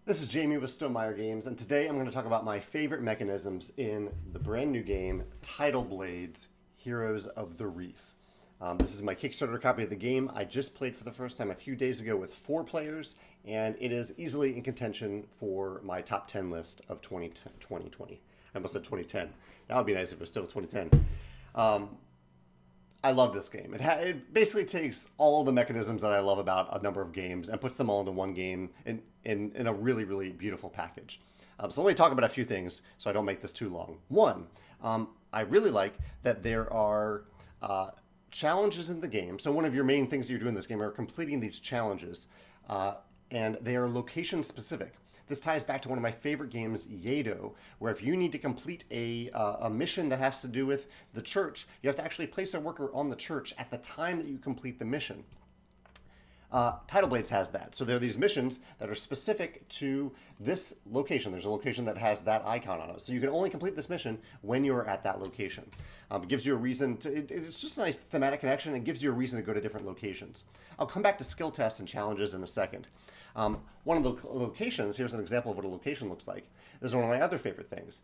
This is Jamey with Stonemaier Games, and today I'm going to talk about my favorite mechanisms in the brand new game, Tidal Blades, Heroes of the Reef. This is my Kickstarter copy of the game. I just played for the first time a few days ago with 4 players, and it is easily in contention for my top 10 list of 2020. I almost said 2010. That would be nice if it was still 2010. I love this game. It basically takes all of the mechanisms that I love about a number of games and puts them all into one game in a really, really beautiful package. So let me talk about a few things so I don't make this too long. One, I really like that there are challenges in the game. So one of your main things that you're doing in this game are completing these challenges, and they are location specific. This ties back to one of my favorite games, Yado, where if you need to complete a mission that has to do with the church, you have to actually place a worker on the church at the time that you complete the mission. Tidal Blades has that. So there are these missions that are specific to this location. There's a location that has that icon on it. So you can only complete this mission when you're at that location. It gives you a reason to, it's just a nice thematic connection. It gives you a reason to go to different locations. I'll come back to skill tests and challenges in a second. One of the locations, here's an example of what a location looks like. This is one of my other favorite things.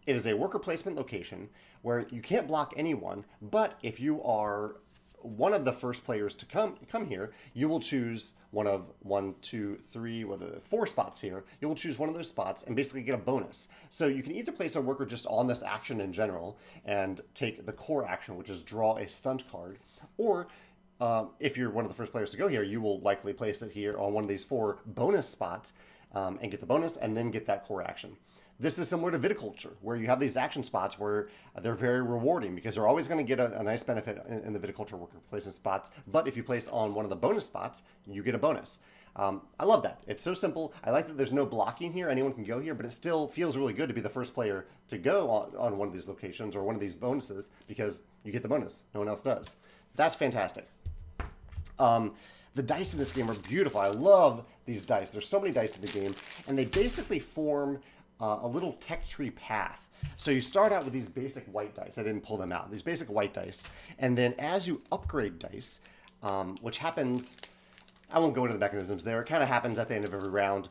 It is a worker placement location where you can't block anyone, but if you are one of the first players to come here, you will choose one of 4 spots here. You will choose one of those spots and basically get a bonus. So you can either place a worker just on this action in general and take the core action, which is draw a stunt card, or if you're one of the first players to go here, you will likely place it here on one of these 4 bonus spots and get the bonus and then get that core action. This is similar to viticulture, where you have these action spots where they're very rewarding because they're always going to get a nice benefit in the viticulture worker placement spots. But if you place on one of the bonus spots, you get a bonus. I love that. It's so simple. I like that there's no blocking here. Anyone can go here, but it still feels really good to be the first player to go on one of these locations or one of these bonuses because you get the bonus. No one else does. That's fantastic. The dice in this game are beautiful. I love these dice. There's so many dice in the game, and they basically form a little tech tree path. So you start out with these basic white dice. I didn't pull them out. These basic white dice. And then as you upgrade dice, which happens, I won't go into the mechanisms there. It kind of happens at the end of every round.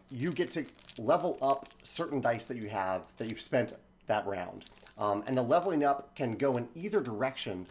You get to level up certain dice that you have that you've spent that round. And the leveling up can go in either direction,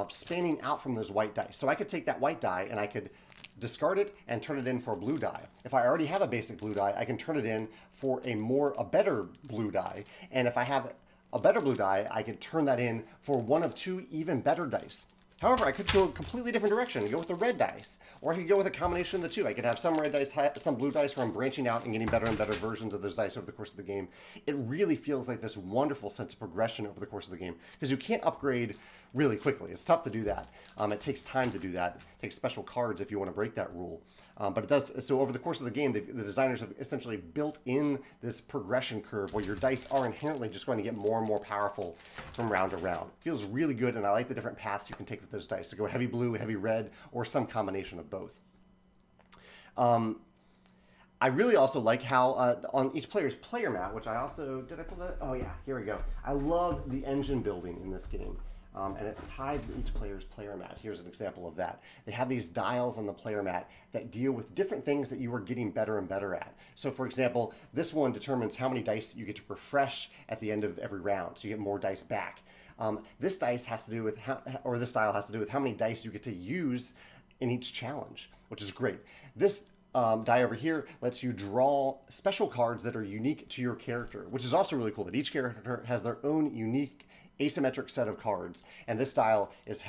spanning out from those white dice. So I could take that white die and I could discard it and turn it in for a blue die. If I already have a basic blue die, I can turn it in for a better blue die. And if I have a better blue die, I can turn that in for one of 2 even better dice. However, I could go a completely different direction and go with the red dice, or I could go with a combination of the 2. I could have some red dice, some blue dice where I'm branching out and getting better and better versions of those dice over the course of the game. It really feels like this wonderful sense of progression over the course of the game because you can't upgrade really quickly. It's tough to do that. It takes time to do that. It takes special cards if you want to break that rule. But it does. So over the course of the game, the designers have essentially built in this progression curve where your dice are inherently just going to get more and more powerful from round to round. It feels really good, and I like the different paths you can take with those dice to go heavy blue, heavy red, or some combination of both. I really also like how on each player's player mat, which I also, did I pull that? Oh yeah, here we go. I love the engine building in this game. And it's tied to each player's player mat. Here's an example of that. They have these dials on the player mat that deal with different things that you are getting better and better at. So for example, this one determines how many dice you get to refresh at the end of every round, so you get more dice back. This dice has to do with this dial has to do with how many dice you get to use in each challenge, which is great. This die over here lets you draw special cards that are unique to your character, which is also really cool that each character has their own unique asymmetric set of cards, and this dial is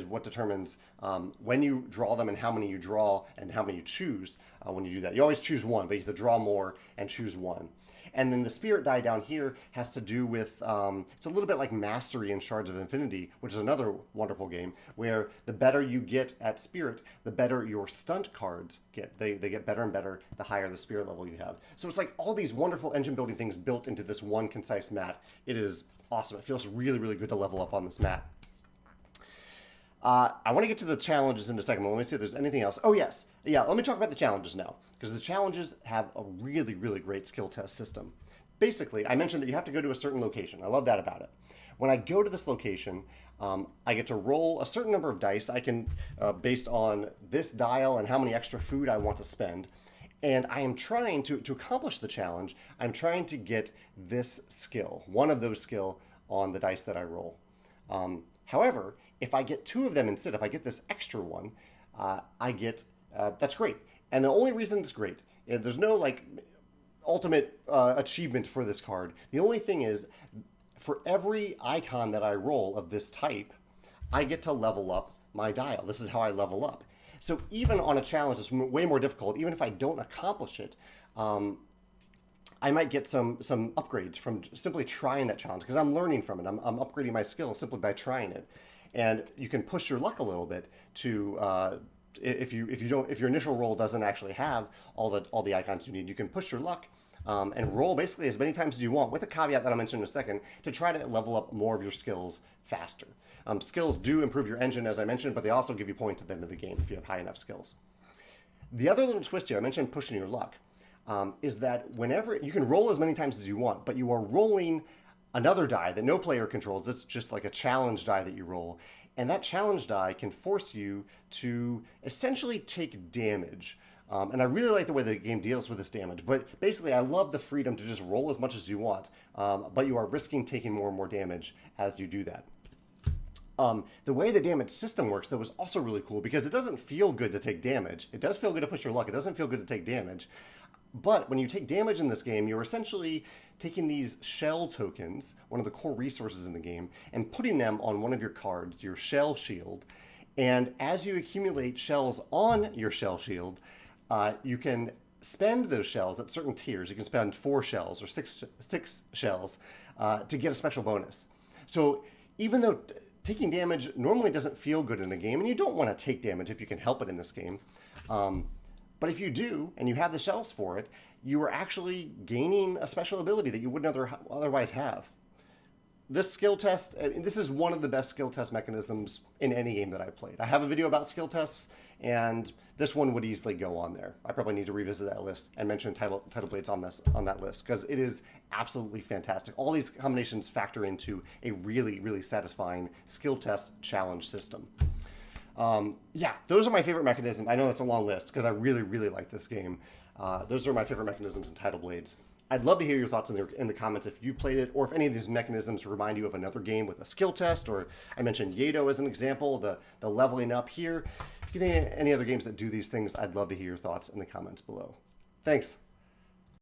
what determines when you draw them and how many you draw and how many you choose when you do that. You always choose one, but you have to draw more and choose one. And then the spirit die down here has to do with, it's a little bit like Mastery in Shards of Infinity, which is another wonderful game, where the better you get at spirit, the better your stunt cards get. They get better and better the higher the spirit level you have. So it's like all these wonderful engine building things built into this one concise mat. It is awesome. It feels really, really good to level up on this mat. I want to get to the challenges in a second. Let me see if there's anything else. Oh, yes. Yeah, let me talk about the challenges now, because the challenges have a really, really great skill test system. Basically, I mentioned that you have to go to a certain location. I love that about it. When I go to this location, I get to roll a certain number of dice. I can, based on this dial and how many extra food I want to spend, And I am trying to accomplish the challenge. I'm trying to get this skill, one of those skill on the dice that I roll. However, if I get two of them instead, if I get this extra one, I get, that's great. And the only reason it's great, there's no like ultimate achievement for this card. The only thing is, for every icon that I roll of this type, I get to level up my dial. This is how I level up. So even on a challenge that's way more difficult, even if I don't accomplish it, I might get some upgrades from simply trying that challenge because I'm learning from it. I'm upgrading my skills simply by trying it. And you can push your luck a little bit to if your initial roll doesn't actually have all the icons you need, you can push your luck and roll basically as many times as you want, with a caveat that I'll mention in a second, to try to level up more of your skills faster. Skills do improve your engine, as I mentioned, but they also give you points at the end of the game if you have high enough skills. The other little twist here, I mentioned pushing your luck, is that whenever you can roll as many times as you want, but you are rolling another die that no player controls. It's just like a challenge die that you roll. And that challenge die can force you to essentially take damage. And I really like the way the game deals with this damage. But basically, I love the freedom to just roll as much as you want. But you are risking taking more and more damage as you do that. The way the damage system works, though, is also really cool because it doesn't feel good to take damage. It does feel good to push your luck. It doesn't feel good to take damage. But when you take damage in this game, you're essentially taking these shell tokens, one of the core resources in the game, and putting them on one of your cards, your shell shield. And as you accumulate shells on your shell shield, you can spend those shells at certain tiers. You can spend 4 shells or six shells to get a special bonus. So even though taking damage normally doesn't feel good in the game, and you don't want to take damage if you can help it in this game, but if you do, and you have the shells for it, you are actually gaining a special ability that you wouldn't otherwise have. This skill test, this is one of the best skill test mechanisms in any game that I've played. I have a video about skill tests, and this one would easily go on there. I probably need to revisit that list and mention Tidal Blades on that list, because it is absolutely fantastic. All these combinations factor into a really, really satisfying skill test challenge system. Yeah, those are my favorite mechanisms. I know that's a long list because I really, really like this game. Those are my favorite mechanisms in Tidal Blades. I'd love to hear your thoughts in the comments if you've played it, or if any of these mechanisms remind you of another game with a skill test, or I mentioned Yedo as an example, the leveling up here. If you think any other games that do these things, I'd love to hear your thoughts in the comments below. Thanks.